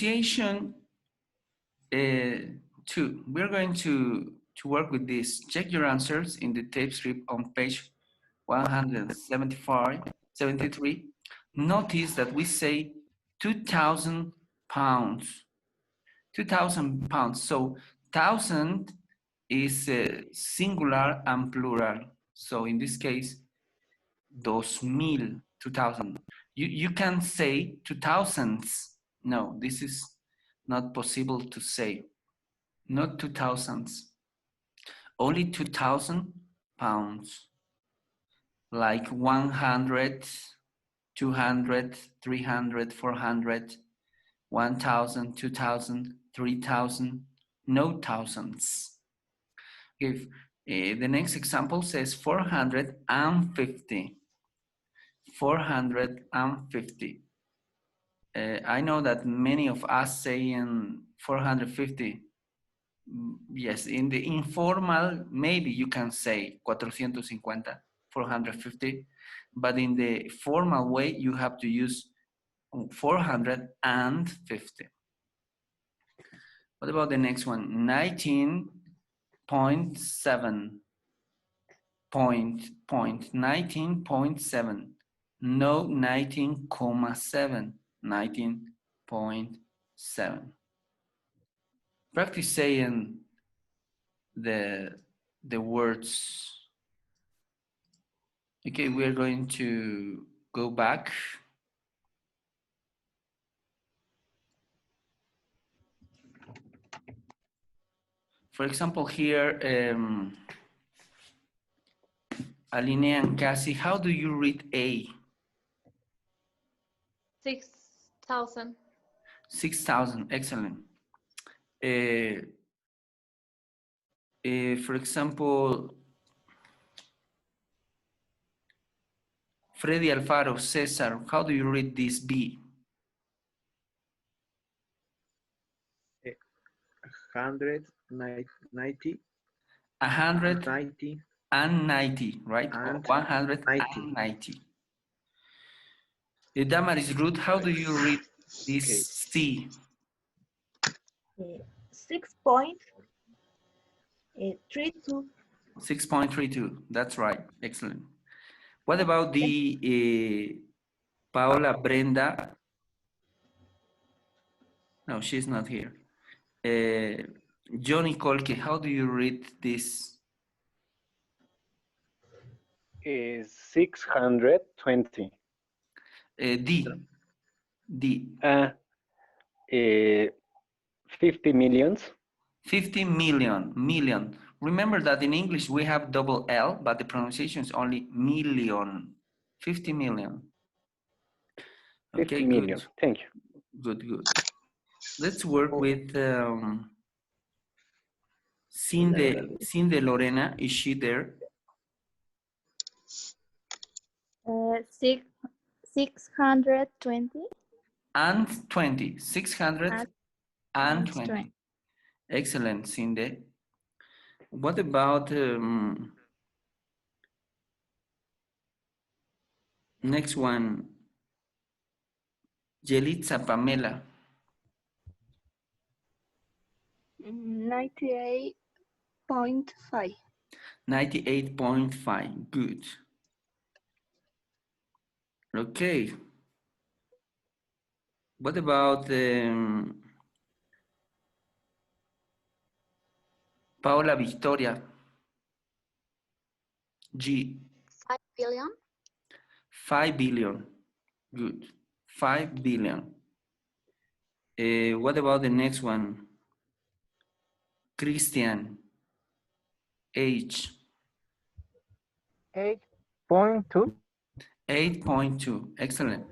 pronunciation 2. We're going to work with this. Check your answers in the tape script on page 173. Notice that we say 2,000 pounds. 2,000 pounds. So 1,000 is singular and plural. So in this case, 2,000, 2,000. You can say 2,000s. No, this is not possible to say. Not 2,000s. Only 2,000 pounds. Like 100, 200, 300, 400, 1,000, 2,000, 3,000. No thousands. If the next example says 450. 450. I know that many of us say in 450. Yes, in the informal, maybe you can say 450, 450, but in the formal way, you have to use 450. What about the next one? 19.7. 19.7. No, 19.7. 19.7. Practice saying the words. Okay, we're going to go back. For example, here, Alinea and Cassie, how do you read A? 6,000. 6,000, excellent. For example, Freddy Alfaro, Cesar, how do you read this B? 190. 190, right? And 190. Damaris Ruth, how do you read this C? 6.32. 6.32, that's right, excellent. What about the Paola Brenda? No, she's not here. Johnny Colke, how do you read this? Is 620. D. 50 millions. 50 million. Remember that in English we have double L, but the pronunciation is only million. 50 million. 50 Okay, million. good. Thank you. Good. Let's work with Cindy Lorena. Is she there? 620. And 20. 620. Excellent, Cindy. What about next one? Yelitza Pamela. 98.5. 98.5. Good. Okay. What about Paola Victoria? G. 5 billion. 5 billion. Good. 5 billion. What about the next one? Christian. H. 8.2. 8.2. Excellent.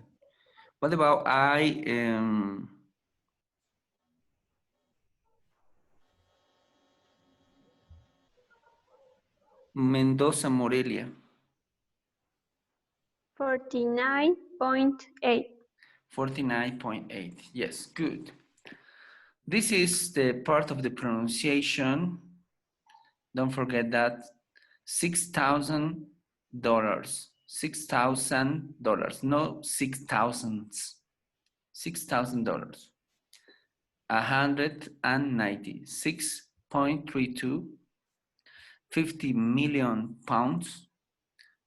What about I? Mendoza Morelia. 49.8. 49.8. Yes, good. This is the part of the pronunciation. Don't forget that. $6,000. $6,000. No 6,000s. $6,000. 196.32, 50 million pounds,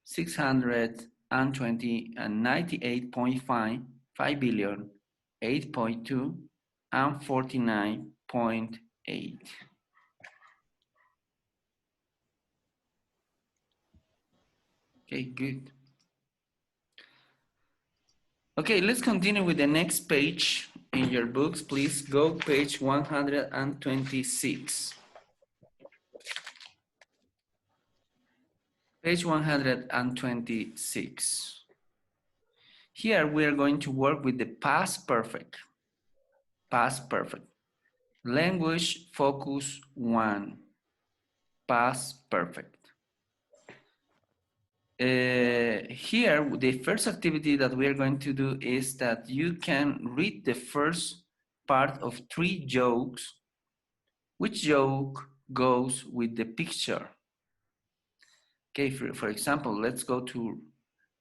620 and 98.5 billion, 8.2 and 49.8. Okay, good. Okay, let's continue with the next page in your books. Please go page 126. Page 126. Here we are going to work with the past perfect. Past perfect. Language focus 1. Past perfect. Here, the first activity that we are going to do is that you can read the first part of 3 jokes. Which joke goes with the picture? Okay, for example, let's go to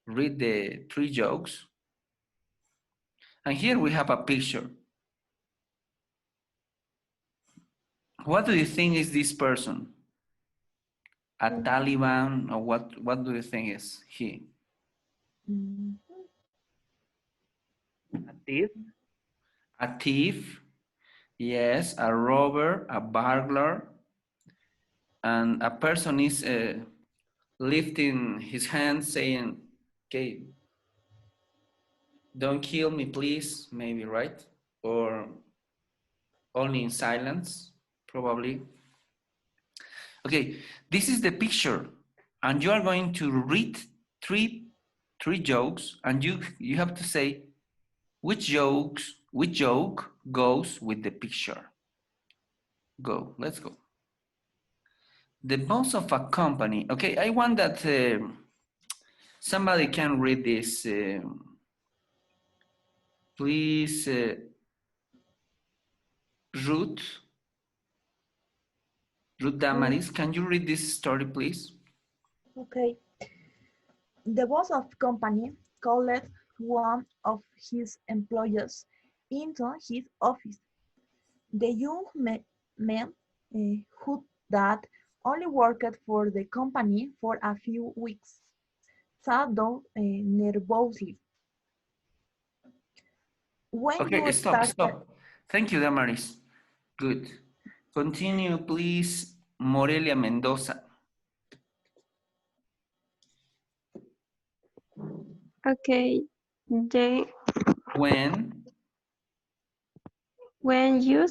read the 3 jokes. And here we have a picture. What do you think is this person? A Taliban, or what do you think is he? A thief? A thief, yes, a robber, a burglar, and a person is lifting his hand saying, okay, don't kill me, please, maybe, right? Or only in silence, probably. Okay, this is the picture, and you are going to read three jokes, and you have to say which joke goes with the picture. Go, let's go. The boss of a company. Okay, I want that somebody can read this. Please, Ruth Damaris, can you read this story, please? Okay. The boss of company called one of his employees into his office. The young man who that only worked for the company for a few weeks sat down nervously. When Okay, you stop. Thank you, Damaris. Good. Continue, please, Morelia Mendoza. Okay. When you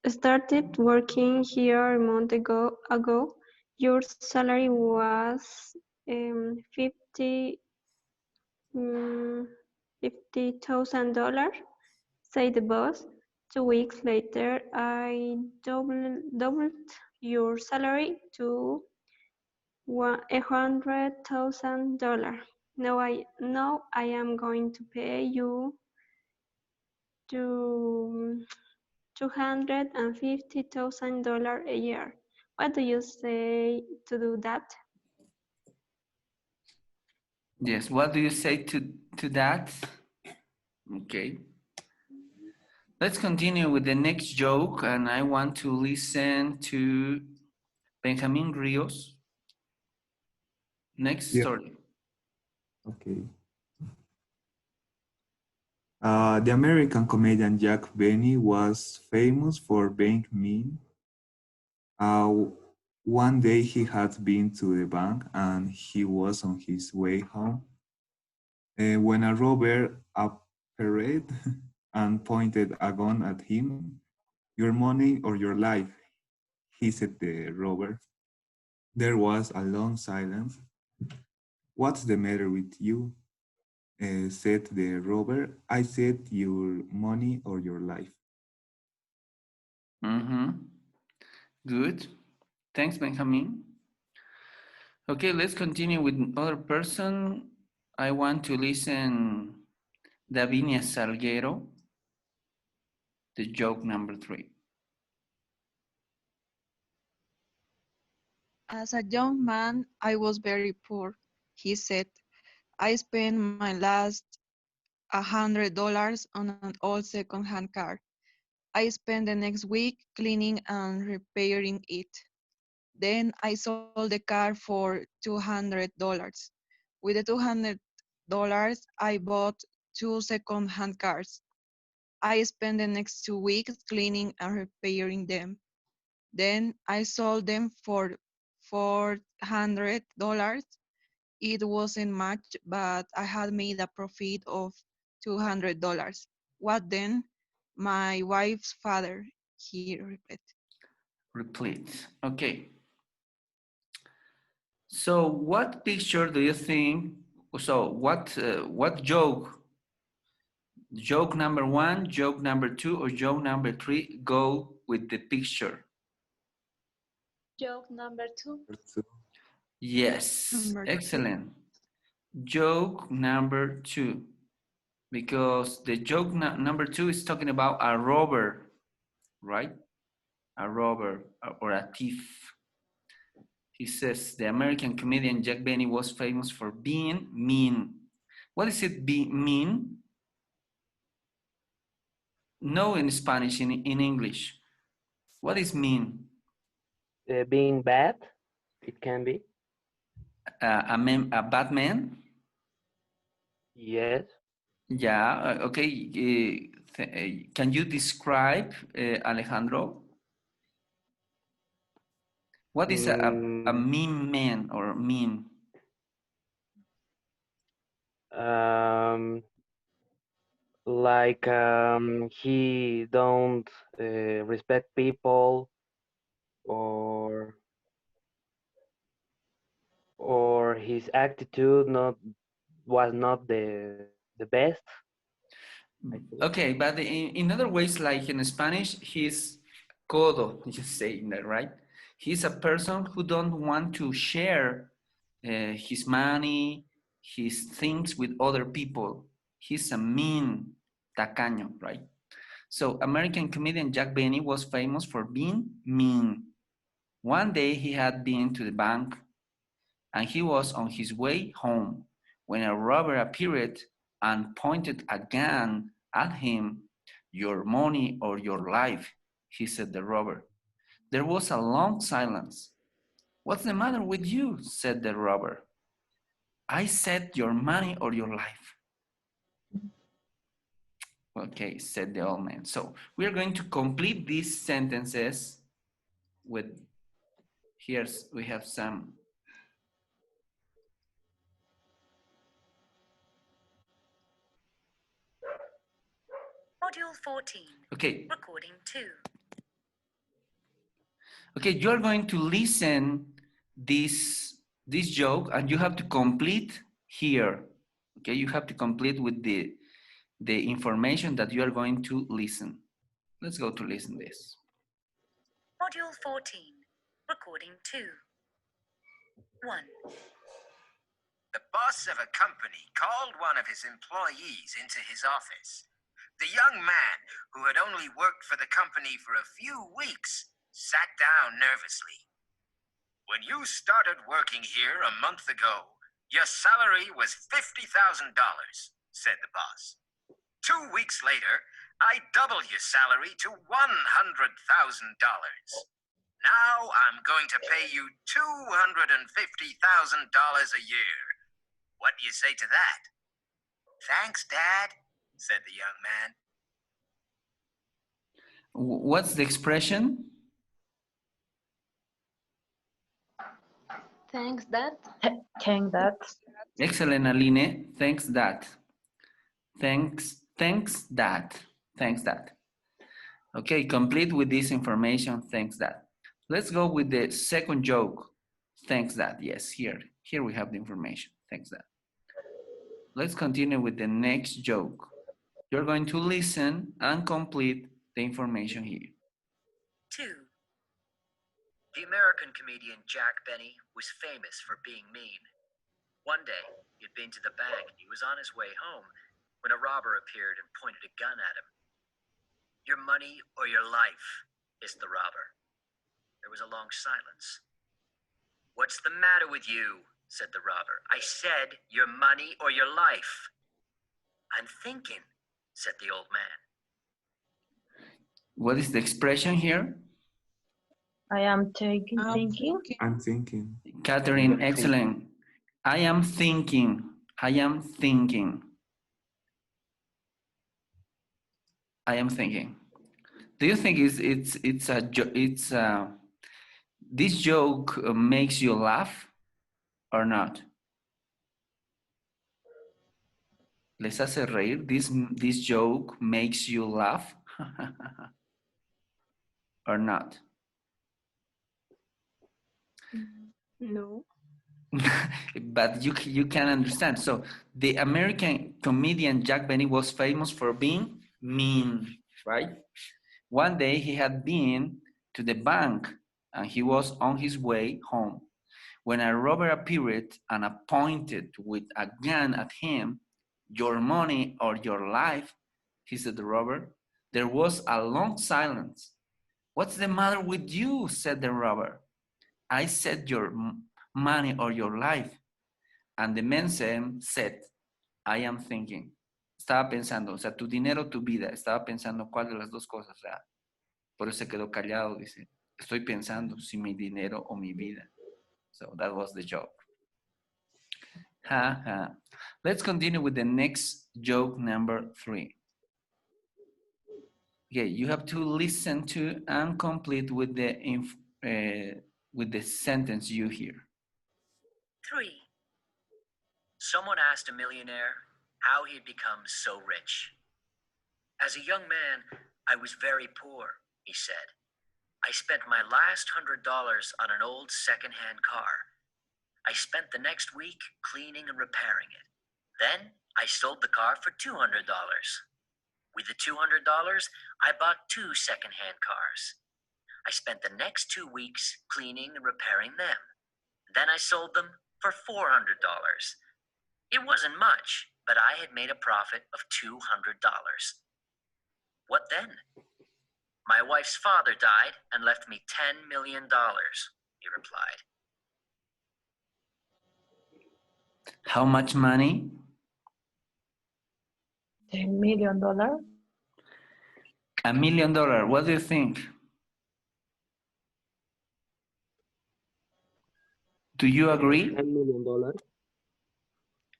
started working here a month ago, your salary was $50,000, said the boss. 2 weeks later, I doubled your salary to $100,000. Now I am going to pay you $250,000 a year. What do you say to do that? Yes, what do you say to that? Okay. Let's continue with the next joke, and I want to listen to Benjamin Rios. Next story. Okay. The American comedian Jack Benny was famous for being mean. One day he had been to the bank and he was on his way home when a robber appeared and pointed a gun at him. Your money or your life, he said the robber. There was a long silence. What's the matter with you? Said the robber. I said your money or your life. Good. Thanks, Benjamin. Okay, let's continue with another person. I want to listen Davinia Salguero, the joke number 3. As a young man, I was very poor, he said. I spent my last $100 on an old second-hand car. I spent the next week cleaning and repairing it. Then I sold the car for $200. With the $200, I bought 2 second-hand cars. I spent the next 2 weeks cleaning and repairing them. Then I sold them for $400. It wasn't much, but I had made a profit of $200. What then? My wife's father, he repeated. Replete. Okay. So what picture do you think, so what joke, joke number 1, joke number 2, or joke number 3 go with the picture? Joke number 2. Yes, Number 2. excellent. Joke number 2, because the joke number 2 is talking about a robber, right? A robber or a thief. He says the American comedian Jack Benny was famous for being mean. What does it mean? No, in Spanish, in English. What is mean? Being bad, it can be. A bad man? Yes. Yeah, okay. Can you describe, Alejandro? What is a mean man or mean? Like he don't respect people, or his attitude was not the best. Okay, but in other ways, like in Spanish, he's codo, you say that, right? He's a person who don't want to share his money, his things with other people. He's a mean tacaño, right? So American comedian Jack Benny was famous for being mean. One day he had been to the bank and he was on his way home when a robber appeared and pointed a gun at him. Your money or your life, he said the robber. There was a long silence. What's the matter with you? Said the robber. I said your money or your life. Okay, said the old man. So we are going to complete these sentences with, we have some. Module 14. Okay. Recording 2. Okay, you're going to listen this joke and you have to complete here. Okay, you have to complete with the information that you are going to listen. Let's go to listen this. Module 14. Recording 2. 1. The boss of a company called one of his employees into his office. The young man, who had only worked for the company for a few weeks, sat down nervously. When you started working here a month ago, your salary was $50,000, said the boss. 2 weeks later, I doubled your salary to $100,000. Now I'm going to pay you $250,000 a year. What do you say to that? Thanks, Dad, said the young man. What's the expression? Thanks, Dad. Thank that. Excellent, Aline. Thanks that. Thanks that. Thanks that. Okay, complete with this information. Thanks that. Let's go with the second joke. Thanks that. Yes, here we have the information. Thanks that. Let's continue with the next joke. You're going to listen and complete the information here. 2. The American comedian Jack Benny was famous for being mean. One day, he'd been to the bank and he was on his way home when a robber appeared and pointed a gun at him. Your money or your life, hissed the robber. There was a long silence. What's the matter with you? Said the robber. I said your money or your life. I'm thinking, said the old man. What is the expression here? I am thinking. I'm thinking. Catherine, Yeah, excellent. I am thinking. I am thinking. I am thinking. Do you think this joke makes you laugh or not? ¿Les hace reír? This joke makes you laugh or not? No. But you can understand. So the American comedian Jack Benny was famous for being mean, right? One day he had been to the bank and he was on his way home when a robber appeared and pointed with a gun at him. Your money or your life, he said the robber. There was a long silence. What's the matter with you? Said the robber. I said your money or your life. And the man said, I am thinking. Estaba pensando, o sea, tu dinero, tu vida. Estaba pensando cuál de las dos cosas. O sea, por eso se quedó callado, dice. Estoy pensando si mi dinero o mi vida. So that was the joke. Ha ha. Let's continue with the next joke, number 3. Okay, you have to listen to and complete with the sentence you hear. 3. Someone asked a millionaire how he had become so rich. As a young man, I was very poor, he said. I spent my last $100 on an old second-hand car. I spent the next week cleaning and repairing it. Then I sold the car for $200. With the $200, I bought 2 second-hand cars. I spent the next 2 weeks cleaning and repairing them. Then I sold them for $400. It wasn't much, but I had made a profit of $200. What then? My wife's father died and left me $10 million, he replied. How much money? $10 million. $1 million. What do you think? Do you agree, $10 million.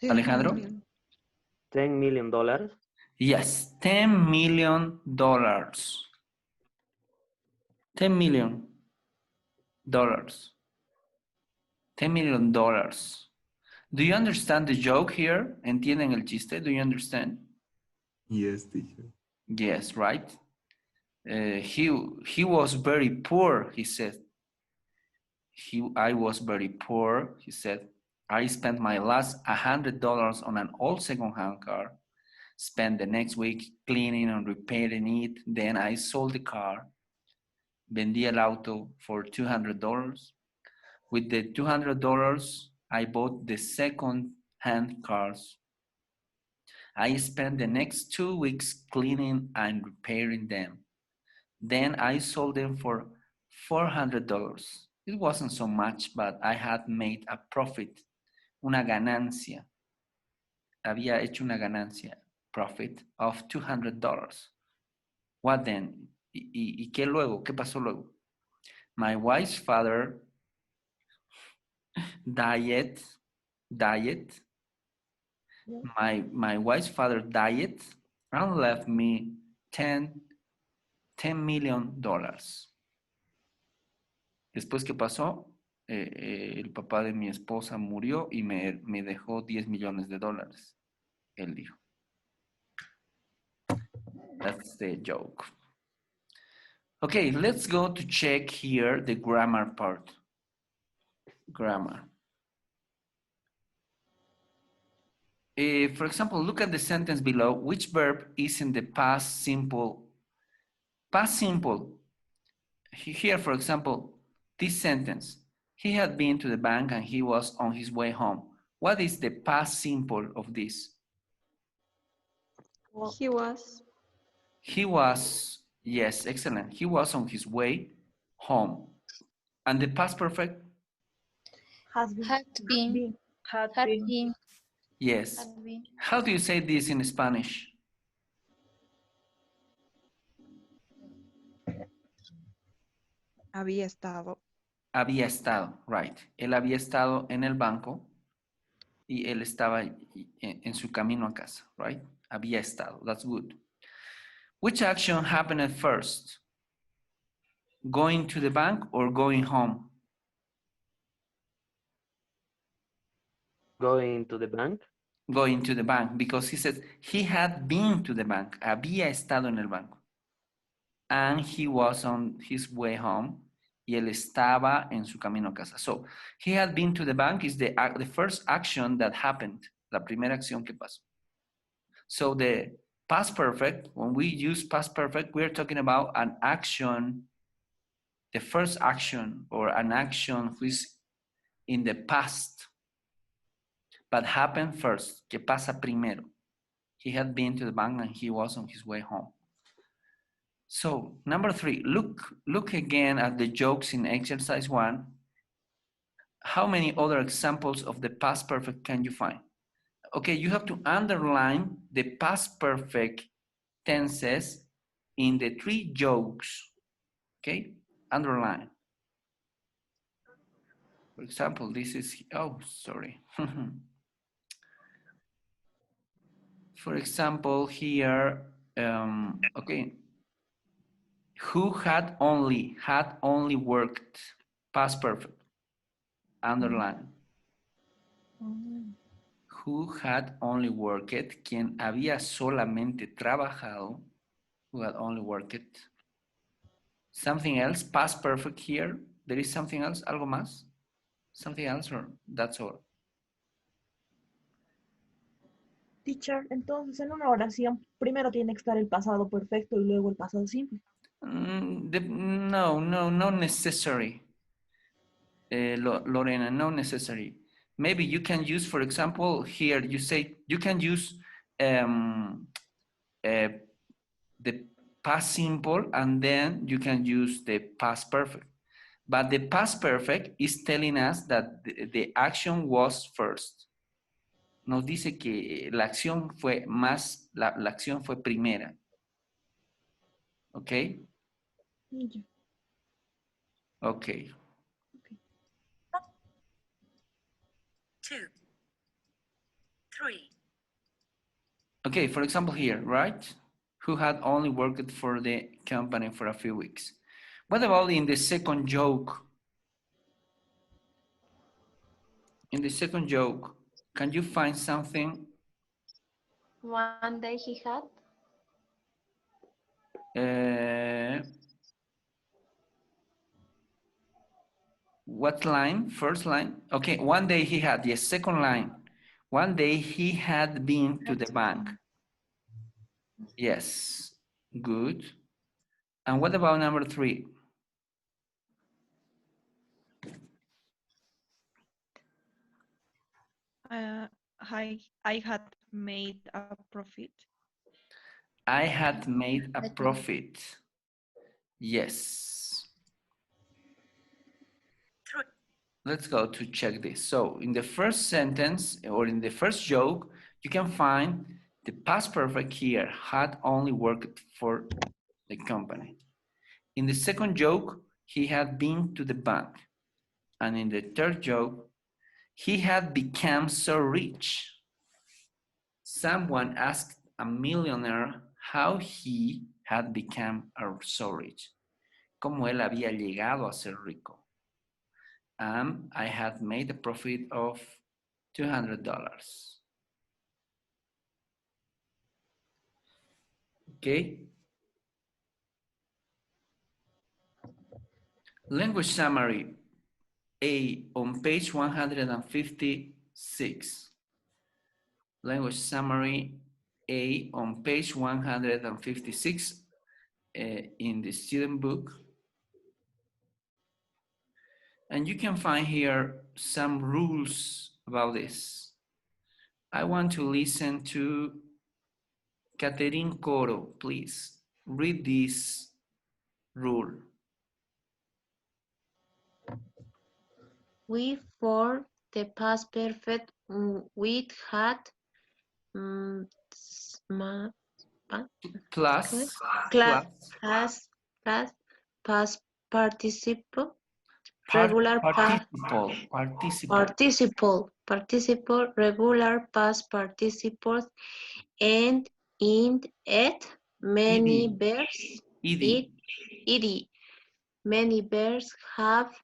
Alejandro? $10 million. Yes, $10 million. $10 million. $10 million. Do you understand the joke here? ¿Entienden el chiste? Do you understand? Yes, teacher. Yes, right? He was very poor, he said. I was very poor, he said. I spent my last $100 on an old second-hand car, spent the next week cleaning and repairing it. Then I sold the car, vendí el auto for $200. With the $200, I bought the second-hand cars. I spent the next 2 weeks cleaning and repairing them. Then I sold them for $400. It wasn't so much, but I had made a profit, una ganancia. Había hecho una ganancia, profit of $200. What then? ¿Y qué luego? ¿Qué pasó luego? My wife's father died. My wife's father died and left me $10 million. Después, ¿qué pasó? El papá de mi esposa murió y me dejó $10 millones. Él dijo. That's the joke. Okay, let's go to check here the grammar part. Grammar. For example, look at the sentence below. Which verb is in the past simple? Past simple. Here, for example, this sentence. He had been to the bank and he was on his way home. What is the past simple of this? He was. He was, yes, excellent. He was on his way home. And the past perfect? Has been. Had been. Had Had been. been. Yes. Had been. How do you say this in Spanish? Había estado. Había estado, right. Él había estado en el banco y él estaba en su camino a casa, right? Había estado, that's good. Which action happened at first? Going to the bank or going home? Going to the bank. Going to the bank, because he says he had been to the bank. Había estado en el banco. And he was on his way home. Y él estaba en su camino a casa. So, he had been to the bank is the first action that happened. La primera acción que pasó. So, the past perfect, when we use past perfect, we're talking about an action, the first action or an action which is in the past, but happened first, que pasa primero. He had been to the bank and he was on his way home. So, number 3, look again at the jokes in exercise 1. How many other examples of the past perfect can you find? Okay, you have to underline the past perfect tenses in the 3 jokes. Okay, underline. For example, this is, oh, sorry. For example, here, okay, who had only worked, past perfect, underline. Who had only worked, quien había solamente trabajado, who had only worked. Something else, past perfect here, there is something else, algo más? Something else or that's all? Teacher, entonces en una oración primero tiene que estar el pasado perfecto y luego el pasado simple. No, not necessary. Lorena, not necessary. Maybe you can use, for example, here you say you can use the past simple and then you can use the past perfect. But the past perfect is telling us that the action was first. Nos dice que la acción fue más, la acción fue primera. ¿Ok? Ok. 2, 3. Okay, for example here, right? Who had only worked for the company for a few weeks. What about in the second joke? In the second joke, can you find something? One day he had. What line? First line? Okay, one day he had, yes, second line. One day he had been to the bank. Yes, good. And what about number 3? I had made a profit. I had made a profit. Yes. Let's go to check this. So in the first sentence or in the first joke, you can find the past perfect here, had only worked for the company. In the second joke, he had been to the bank. And in the third joke, he had become so rich. Someone asked a millionaire how he had become so rich. Cómo él había llegado a ser rico. I had made a profit of $200. Okay. Language summary A on page 156. Language summary A on page 156 in the student book. And you can find here some rules about this. I want to listen to Catherine Coro, please. Read this rule. We for the past perfect we had Plus class past participle, regular past participle, regular past participles, and in it, many verbs, ed. Many verbs have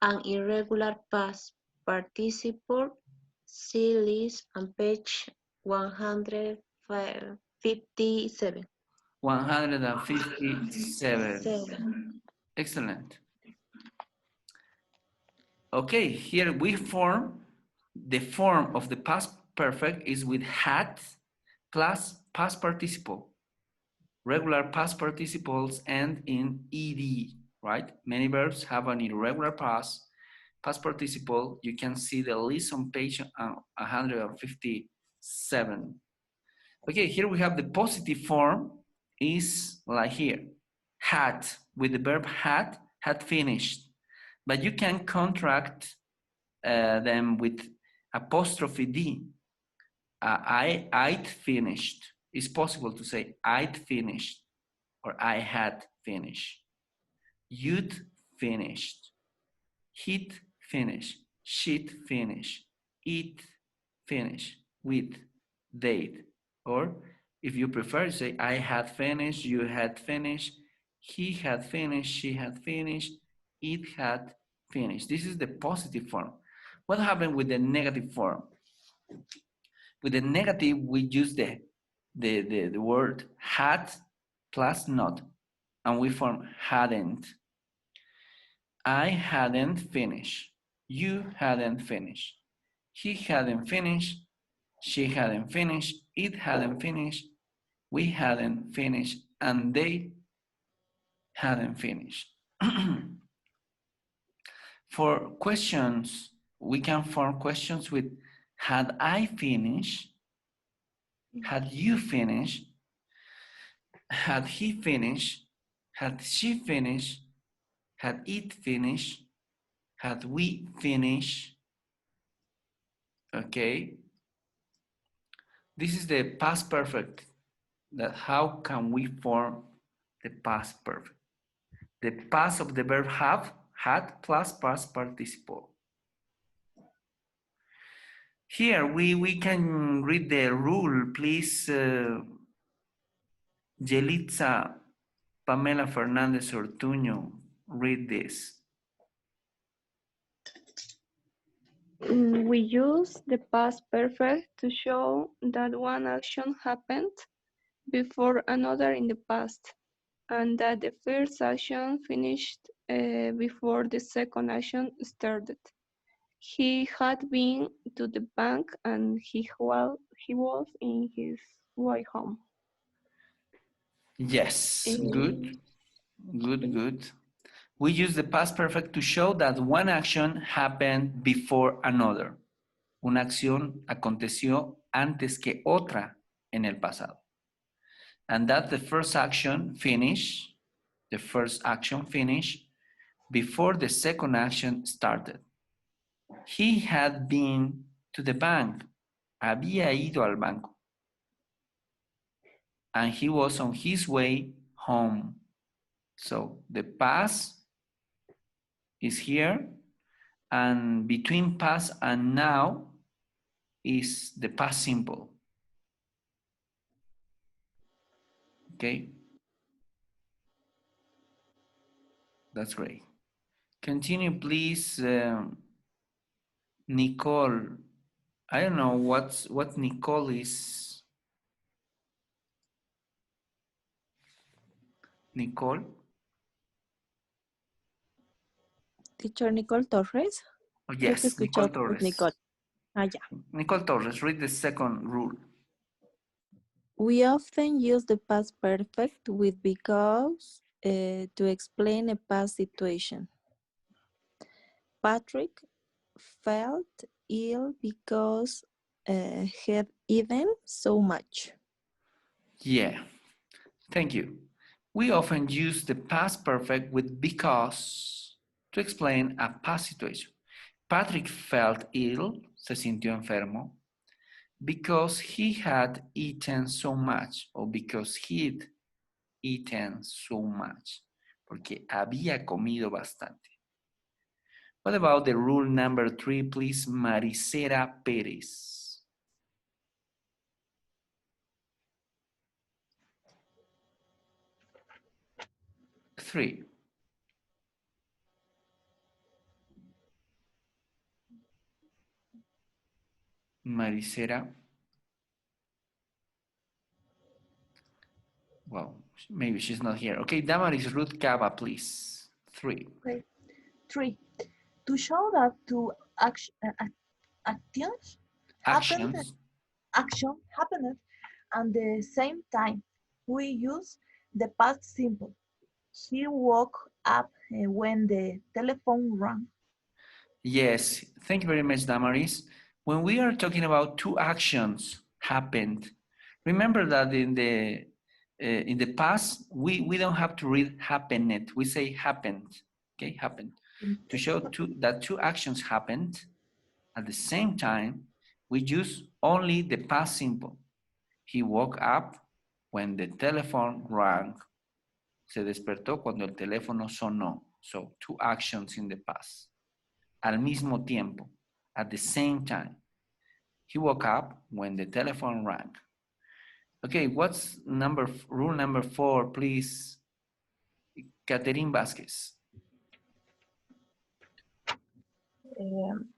an irregular past participle. See list on page 157. 157. Excellent. Okay, here we form the form of the past perfect is with had plus past participle. Regular past participles end in ed, right? Many verbs have an irregular past participle. You can see the list on page 157. Okay, here we have the positive form is like here. Had, with the verb had finished. But you can contract them with apostrophe D. I'd finished. It's possible to say I'd finished or I had finished. You'd finished. He'd finished. She'd finished. It finished. With, they'd. Or if you prefer, say I had finished, you had finished, he had finished, she had finished, it had finished. This is the positive form. What happened with the negative form? With the negative, we use the word had plus not, and we form hadn't. I hadn't finished. You hadn't finished. He hadn't finished. She hadn't finished. It hadn't finished. We hadn't finished. And they hadn't finished. For questions, we can form questions with had I finished? Had you finished? Had he finished? Had she finished? Had it finished? Had we finished? Okay. This is the past perfect. That how can we form the past perfect? The past of the verb have, had plus past participle. Here we can read the rule, please. Yelitza Pamela Fernandez Ortuño, read this. We use the past perfect to show that one action happened before another in the past, and that the first action finished before the second action started. He had been to the bank and he was in his way home. Yes, good. We use the past perfect to show that one action happened before another. Una acción aconteció antes que otra en el pasado. And that the first action finished before the second action started. He had been to the bank. Había ido al banco. And he was on his way home. So the past is here, and between past and now is the past simple. Okay? That's great. Continue, please, Nicole. I don't know what Nicole is. Nicole? Teacher Nicole Torres. Oh, yes, Nicole Torres. Nicole. Yeah. Nicole Torres, read the second rule. We often use the past perfect with because to explain a past situation. Patrick felt ill because he had eaten so much. Yeah, thank you. We often use the past perfect with because to explain a past situation. Patrick felt ill, se sintió enfermo, because he had eaten so much, or because he'd eaten so much. porque había comido bastante. What about the rule number 3, please, Maricela Pérez? Three. Maricela. Well, maybe she's not here. Okay, Damaris Ruth Cava, please. 3. Okay. 3. To show that two actions happened at the same time, we use the past simple. He woke up when the telephone rang. Yes, thank you very much, Damaris. When we are talking about two actions happened, remember that in the past, we don't have to read happened. We say happened, okay, happened. To show that two actions happened at the same time, we use only the past simple. He woke up when the telephone rang. Se despertó cuando el teléfono sonó. So, two actions in the past. Al mismo tiempo, at the same time. He woke up when the telephone rang. Okay, what's rule number 4, please? Catherine Vasquez.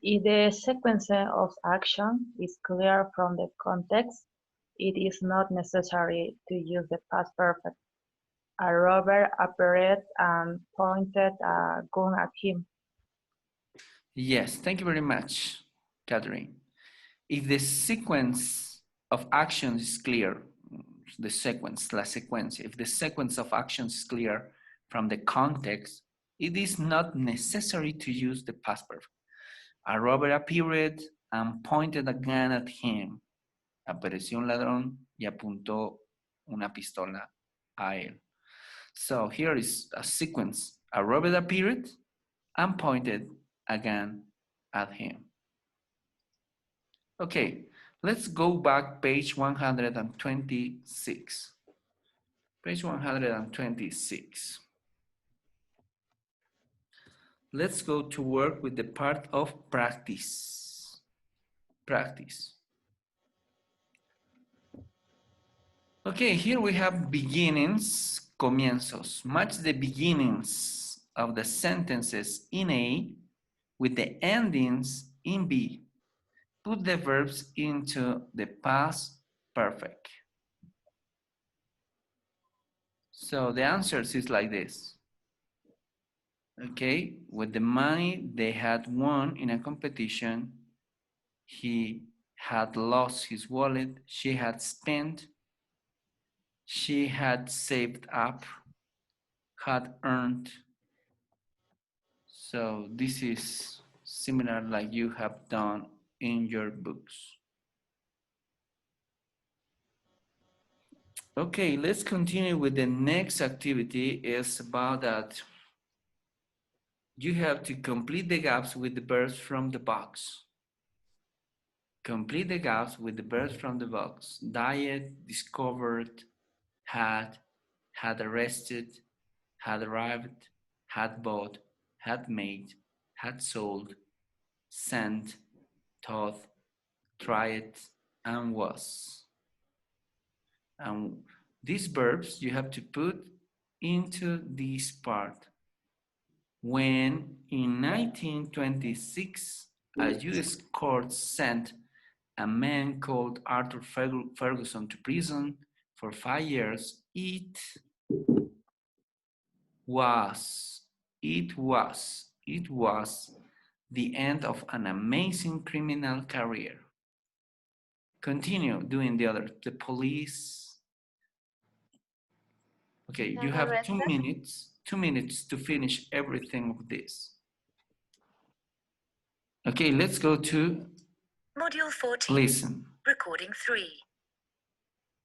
If the sequence of action is clear from the context, it is not necessary to use the past perfect. A robber appeared and pointed a gun at him. Yes, thank you very much, Catherine. If the sequence of actions is clear, la secuencia, if the sequence of actions is clear from the context, it is not necessary to use the past perfect. A robber appeared and pointed a gun at him. Apareció un ladrón y apuntó una pistola a él. So here is a sequence. A robber appeared and pointed a gun at him. Okay, let's go back page 126. Page 126. Let's go to work with the part of practice. Practice. Okay, here we have beginnings, comienzos. Match the beginnings of the sentences in A with the endings in B. Put the verbs into the past perfect. So the answers is like this. Okay, with the money they had won in a competition, he had lost his wallet, she had spent, she had saved up, had earned. So this is similar like you have done in your books. Okay, let's continue with the next activity. Is about that you have to complete the gaps with the verbs from the box. Complete the gaps with the verbs from the box. Diet, discovered, had arrested, had arrived, had bought, had made, had sold, sent, taught, tried, and was. And these verbs you have to put into this part. When in 1926, a U.S. court sent a man called Arthur Ferguson to prison for 5 years, it was the end of an amazing criminal career. Continue doing the police. Okay, you have 2 minutes. 2 minutes to finish everything of this. Okay, let's go to Module 14. Listen. Recording 3.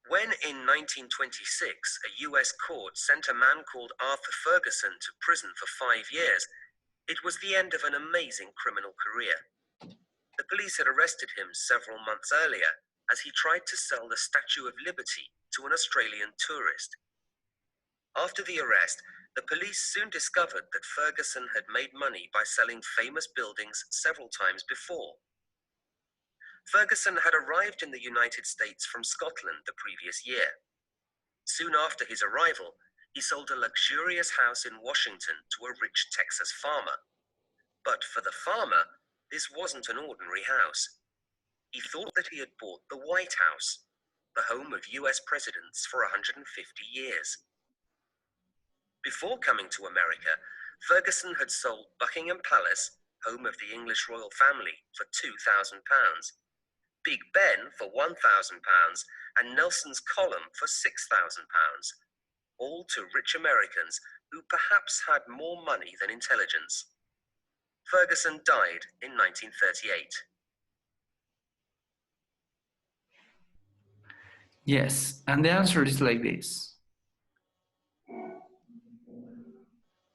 When in 1926, a US court sent a man called Arthur Ferguson to prison for 5 years, it was the end of an amazing criminal career. The police had arrested him several months earlier as he tried to sell the Statue of Liberty to an Australian tourist. After the arrest, The police soon discovered that Ferguson had made money by selling famous buildings several times before. Ferguson had arrived in the United States from Scotland the previous year. Soon after his arrival, he sold a luxurious house in Washington to a rich Texas farmer. But for the farmer, this wasn't an ordinary house. He thought that he had bought the White House, the home of US presidents for 150 years. Before coming to America, Ferguson had sold Buckingham Palace, home of the English royal family, for £2,000, Big Ben for £1,000, and Nelson's Column for £6,000, all to rich Americans who perhaps had more money than intelligence. Ferguson died in 1938. Yes, and the answer is like this.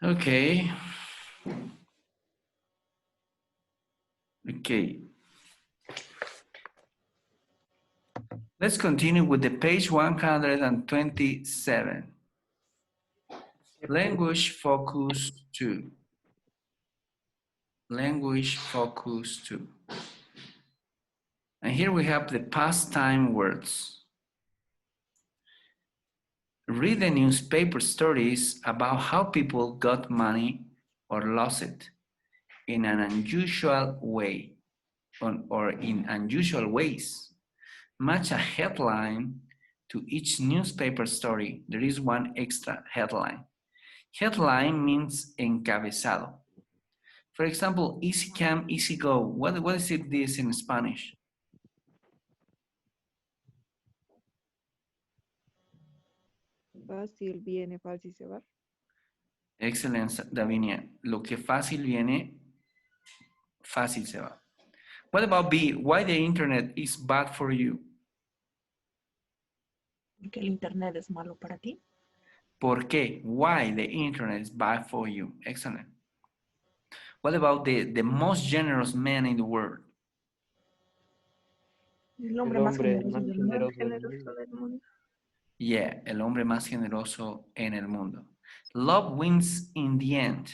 Okay. Okay. Let's continue with the page 127. Language focus 2. Language focus 2. And here we have the past time words. Read the newspaper stories about how people got money or lost it in an unusual way or in unusual ways. Match a headline to each newspaper story. There is one extra headline. Headline means encabezado. For example, easy come, easy go. What is it this in Spanish? Fácil viene, fácil se va. Excelente, Davinia. Lo que fácil viene, fácil se va. What about B? Why the internet is bad for you? Que el internet es malo para ti. ¿Por qué? Why the internet is bad for you? Excellent. What about the most generous man in the world? El hombre más generoso del mundo. Yeah, el hombre más generoso en el mundo. Love wins in the end.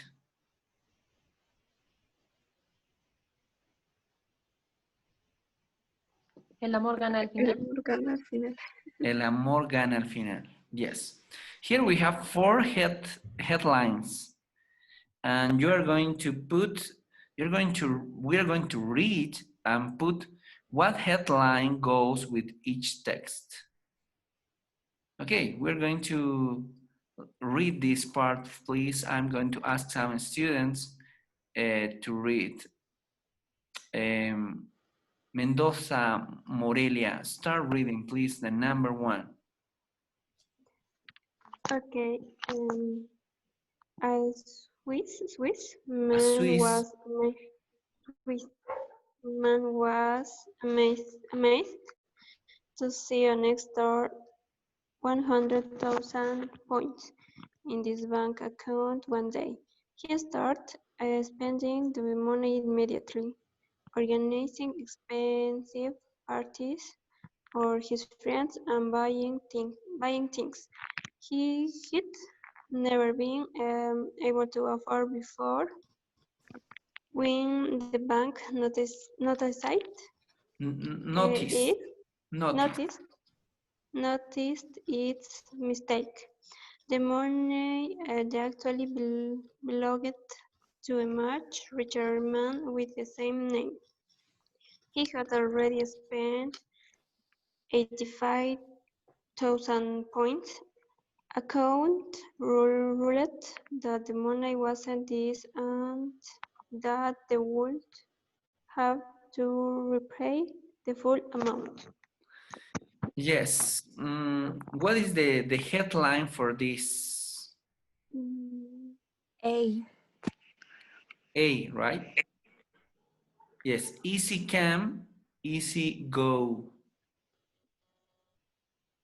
El amor gana al final. El amor gana al final. El amor gana al final. Yes. Here we have 4 headlines. And we are going to read and put what headline goes with each text. Okay, we're going to read this part, please. I'm going to ask some students to read. Mendoza, Morelia, start reading, please, the number 1. Okay. A Swiss man was amazed to see an extra 100,000 points in his bank account one day. He started spending the money immediately, organizing expensive parties for his friends and buying things he'd never been able to afford before. When the bank noticed its mistake, the money actually belonged to a much richer man with the same name. He had already spent 85,000 points. Account ruled that the money wasn't his and that they would have to repay the full amount. Yes. What is the headline for this? A. A, right? Yes. Easy come, easy go.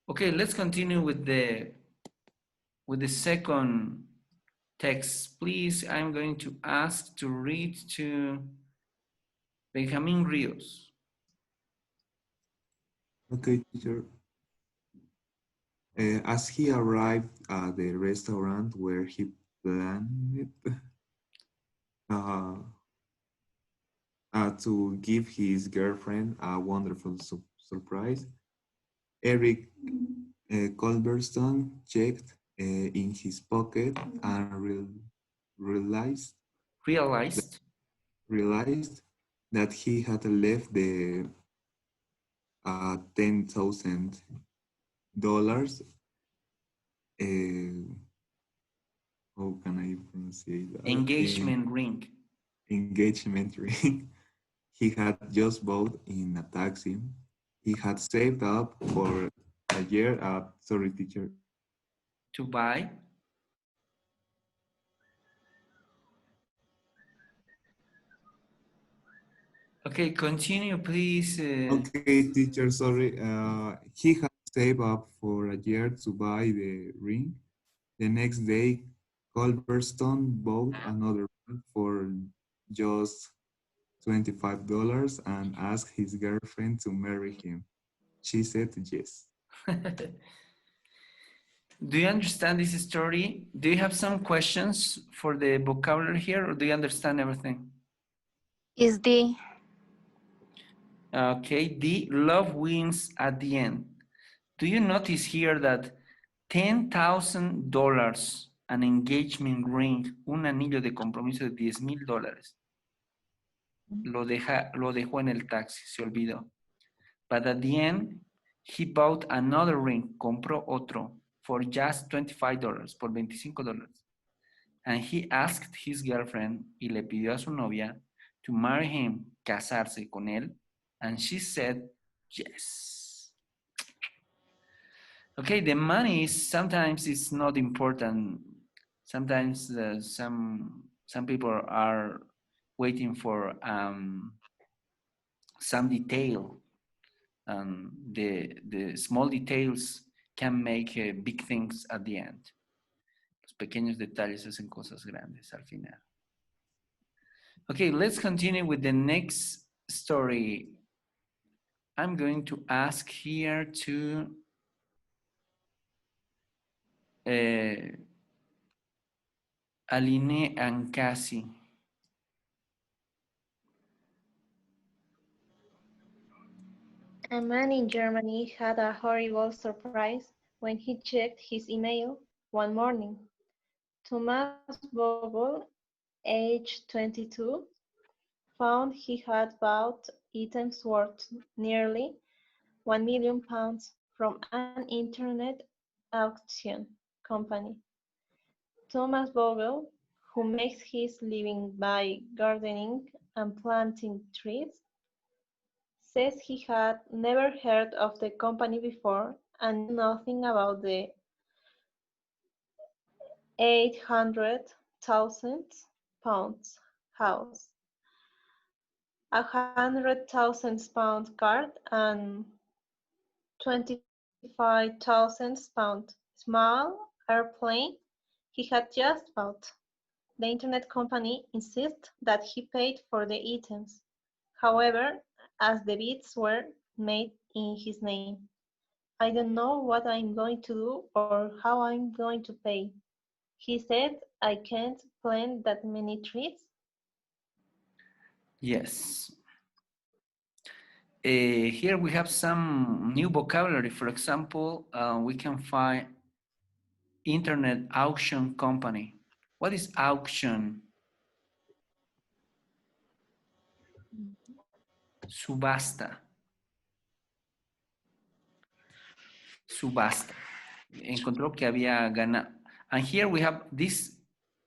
Okay, let's continue with the second text. Please, I'm going to ask to read to Benjamin Rios. Okay, teacher. As he arrived at the restaurant where he planned uh, to give his girlfriend a wonderful surprise. Eric Culbertson checked in his pocket and realized Realized. realized that he had left the $10,000. How can I pronounce that? Engagement ring. Engagement ring he had just bought in a taxi. He had saved up for a year. Sorry, teacher. To buy. Okay, continue, please. Okay, teacher, sorry. He had saved up for a year to buy the ring. The next day, Culbertson bought another ring for just $25 and asked his girlfriend to marry him. She said yes. Do you understand this story? Do you have some questions for the vocabulary here, or do you understand everything? Is the Okay, the love wins at the end. Do you notice here that $10,000, an engagement ring, un anillo de compromiso de $10,000, lo dejó en el taxi, se olvidó. But at the end, he bought another ring, compró otro, for just $25, por $25. And he asked his girlfriend, y le pidió a su novia, to marry him, casarse con él, and she said yes. Okay, the money is sometimes it's not important. Sometimes some people are waiting for some detail. The small details can make big things at the end. Los pequeños detalles hacen cosas grandes al final. Okay, let's continue with the next story. I'm going to ask here to Aline and Cassie. a man in Germany had a horrible surprise when he checked his email one morning. Thomas Vogel, age 22, found he had bought items worth nearly £1 million from an internet auction company. Thomas Vogel, who makes his living by gardening and planting trees, says he had never heard of the company before and knew nothing about the £800,000 house, £100,000 car, and £25,000 small airplane he had just bought. The internet company insists that he paid for the items. However, as the bids were made in his name, I don't know what I'm going to do or how I'm going to pay. He said, I can't plant that many trees. Yes. Here we have some new vocabulary. For example, we can find internet auction company. What is auction? Subasta. Subasta. Encontró que había ganado. And here we have these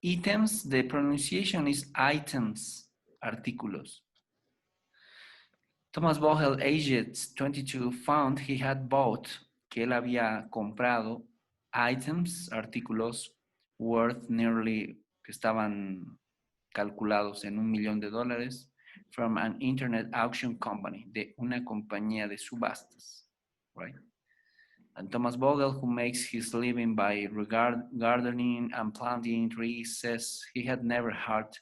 items. The pronunciation is items, artículos. Thomas Vogel, aged 22, found he had bought, que él había comprado, items, artículos, worth nearly, que estaban calculados en $1,000,000 from an internet auction company, de una compañía de subastas, right? And Thomas Vogel, who makes his living by gardening and planting trees, says he had never heard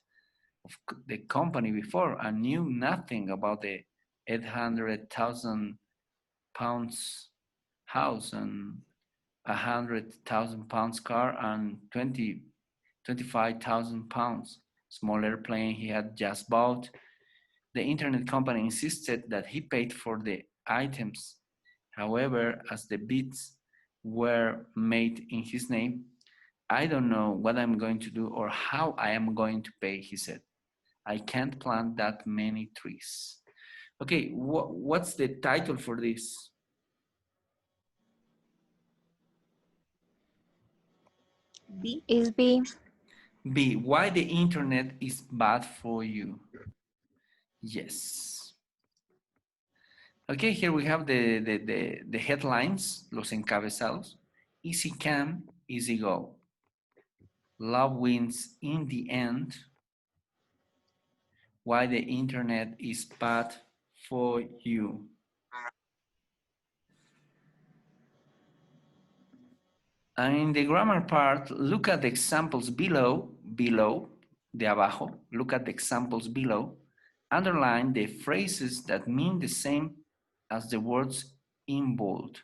of the company before and knew nothing about the £800,000 house and £100,000 car and 25,000 pounds. Small airplane he had just bought. The internet company insisted that he paid for the items. However, as the bids were made in his name, I don't know what I'm going to do or how I am going to pay, he said. I can't plant that many trees. Okay, what's the title for this? B. Is B. B, why the internet is bad for you. Yes. Okay, here we have the headlines, los encabezados. Easy come, easy go. Love wins in the end. Why the internet is bad for you. And in the grammar part, look at the examples below, de abajo, look at the examples below. Underline the phrases that mean the same as the words in bold.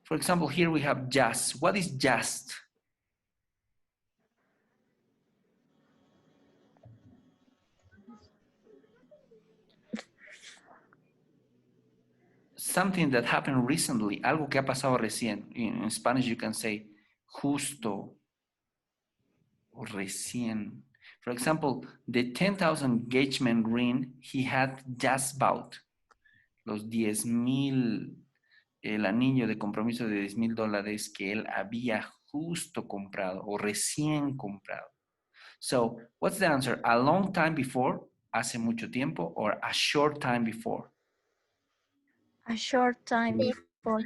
For example, here we have just. What is just? Something that happened recently, algo que ha pasado recién. In Spanish you can say justo or recién. For example, the 10,000 engagement ring he had just bought. Los 10,000, el anillo de compromiso de $10,000 que él había justo comprado o recién comprado. So, what's the answer? A long time before, hace mucho tiempo, or a short time before? A short time before.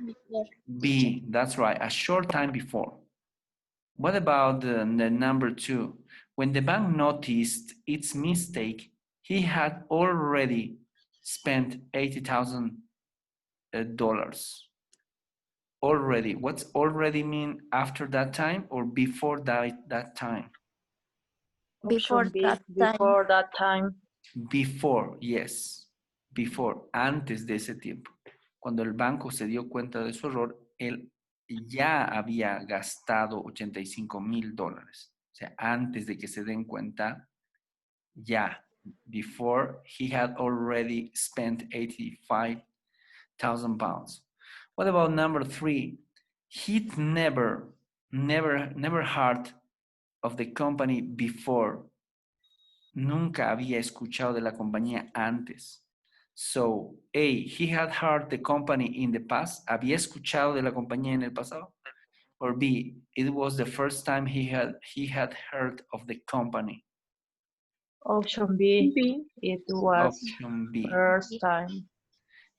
B, that's right, a short time before. What about the number 2? When the bank noticed its mistake, he had already spent $80,000. Already, what's already mean after that time or before that time? Before Option B, that time. before that time. Before, yes. Before, antes de ese tiempo. Cuando el banco se dio cuenta de su error, él ya había gastado $85,000. O sea, antes de que se den cuenta, ya. Before, he had already spent 85,000 pounds. What about number 3? He'd never heard of the company before. Nunca había escuchado de la compañía antes. So, A, he had heard the company in the past. ¿Había escuchado de la compañía en el pasado? Or B, it was the first time he had heard of the company. Option B, B. it was Option B. first time.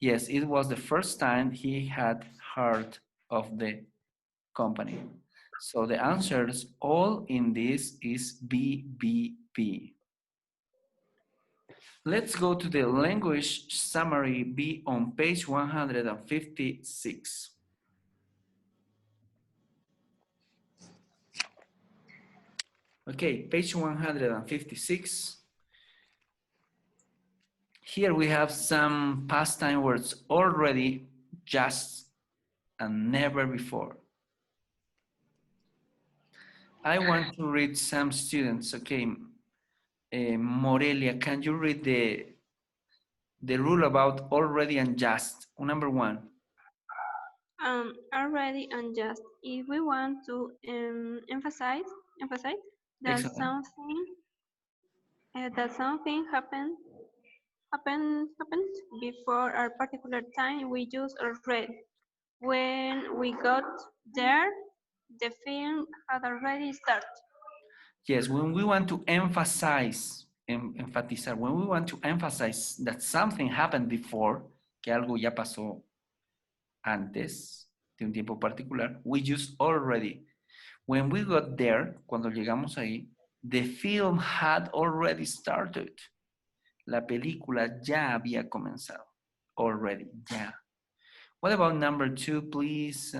Yes, it was the first time he had heard of the company. So the answers all in this is B, B, B. Let's go to the language summary B on page 156. Okay, page 156. Here we have some past time words: already, just, and never before. I want to read some students, okay. Morelia, can you read the rule about already and just? Number 1. Already and just. If we want to emphasize that Excellent. something happened before a particular time, we use already. When we got there, the film had already started. Yes, when we want to emphasize, enfatizar, when we want to emphasize that something happened before, que algo ya pasó antes de un tiempo particular, we use already. When we got there, cuando llegamos ahí, the film had already started. La película ya había comenzado. Already, ya. What about number 2, please?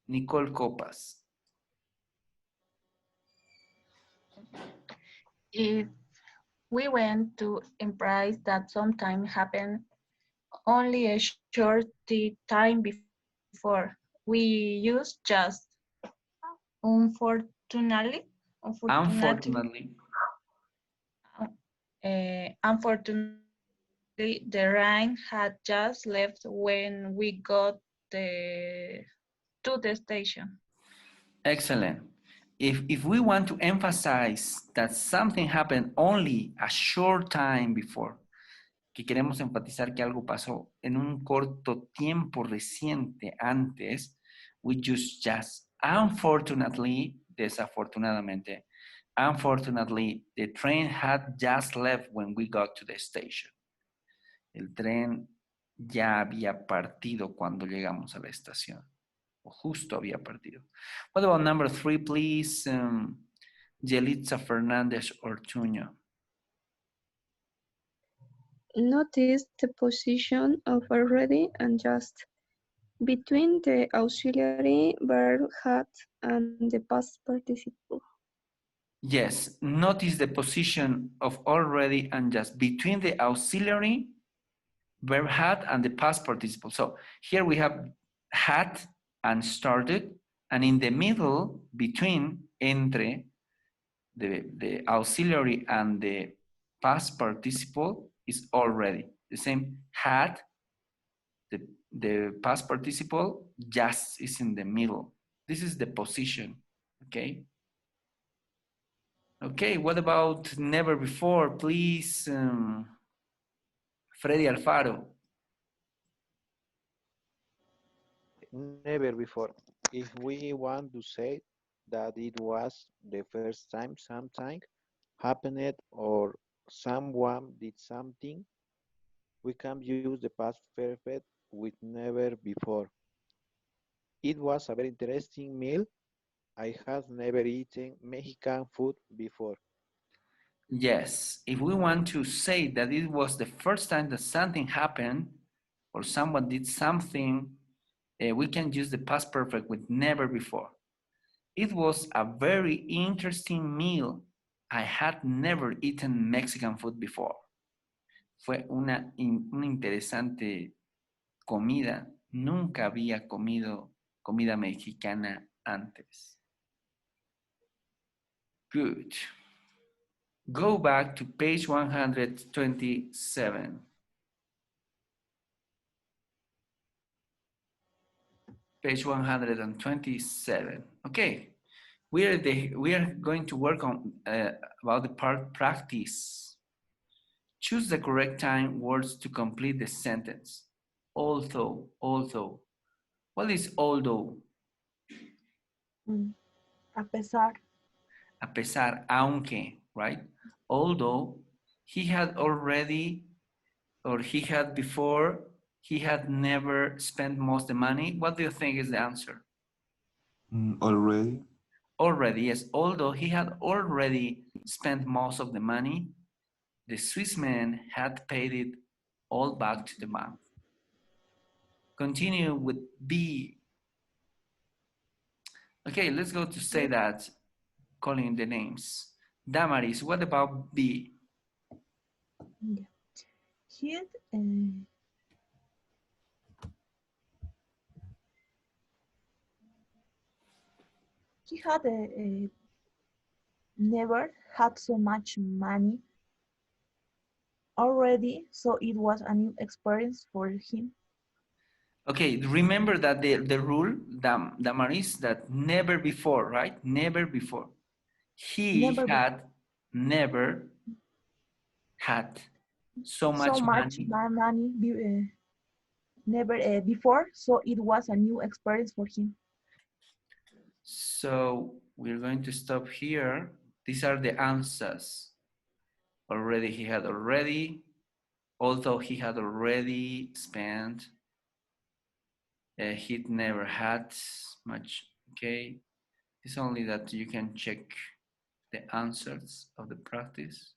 Nicole Copas. If we went to embrace that sometime happened only a short time before, we use just. Unfortunately. Unfortunately, the rain had just left when we got to the station. Excellent. If we want to emphasize that something happened only a short time before, que queremos enfatizar que algo pasó en un corto tiempo reciente antes, we use just. Unfortunately, desafortunadamente, unfortunately, the train had just left when we got to the station. El tren ya había partido cuando llegamos a la estación. O justo había partido. What about number 3, please? Yelitza Fernandez Ortuño. Notice the position of already and just between the auxiliary verb had and the past participle. Yes, notice the position of already and just between the auxiliary verb had and the past participle. So here we have had and started, and in the middle, between, entre, the auxiliary and the past participle is already. The same had, the past participle just is in the middle. This is the position, okay? Okay, what about never before, please? Freddy Alfaro. Never before. If we want to say that it was the first time something happened or someone did something, we can use the past perfect with never before. It was a very interesting meal. I have never eaten Mexican food before. Yes, if we want to say that it was the first time that something happened or someone did something, we can use the past perfect with never before. It was a very interesting meal. I had never eaten Mexican food before. Fue una interesante comida. Nunca había comido comida mexicana antes. Good. Go back to page 127. Page 127. Okay, we are going to work on about the part practice. Choose the correct time words to complete the sentence. Although. What is although? A pesar. A pesar, aunque, right? Although he had already, or he had before, he had never spent most of the money. What do you think is the answer? Already. Already, yes. Although he had already spent most of the money, the Swiss man had paid it all back to the bank. Continue with B. Okay, let's go to say that, calling the names. Damaris, what about B? Yeah. He had never had so much money already, so it was a new experience for him. Okay, remember that the rule, Damaris, that never before, right? Never before. He had never had so much money. Never before, so it was a new experience for him. So we're going to stop here. These are the answers. Already, he had already, although he had already spent, he'd never had much, okay? It's only that you can check the answers of the practice.